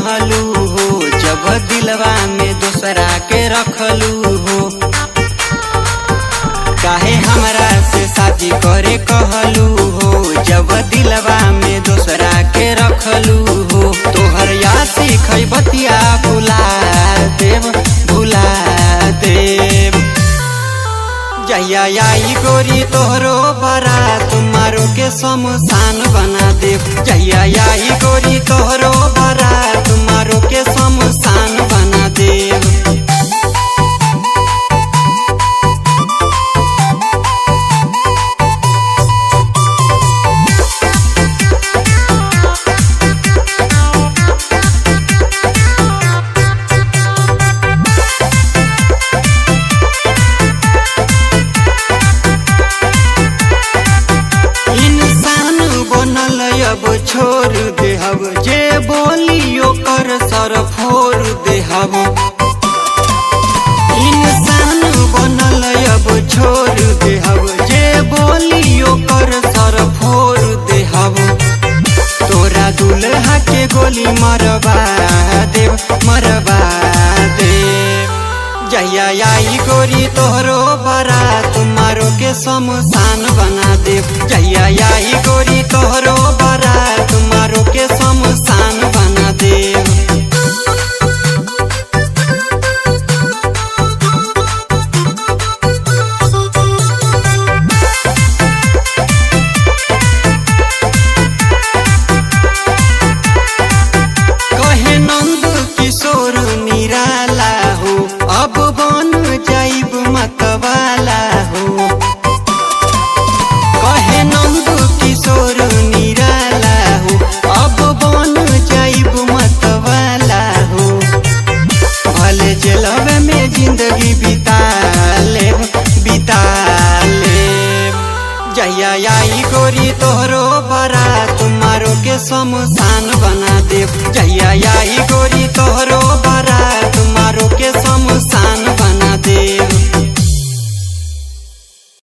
मनहलू हो, जब दिलवा में दूसरा के रखलू हो। काहे हमरा से शादी करे कहलू हो, जब दिलवा में दूसरा के रखलू हो। तोहर यासी खैबतिया भुला देव, भुला देव। जहिया आई गोरी तोहरो बारात मारो के शमशान बना देव। जहिया आई गोरी तोहरो बारात मारो के शमशान बना देव। अब छोड़ देहब जे बोली ओकर सर फोड़ देहब। इंसान बनल अब छोड़ देहब जे बोली ओकर सर फोड़ देहब। तोरा दुल्हा के गोली मरवा देव, मरवा देव। जहिया आई गोरी तोहरो बारात मारो के शमशान बना देव। जहिया आई गोरी तोहरो बारात मारो के शमशान बना देव। कहे नंद किशोर निराला हो, अब बन जाइब मतवाला हो। कहे नंद किशोर निराला हो, अब बन जाइब मतवाला हो। भले जेलवे में जिंदगी बिता लेब, बिता लेब। जहिया आई गोरी तोहरो बारात मारो के शमशान बना देव। जहिया आई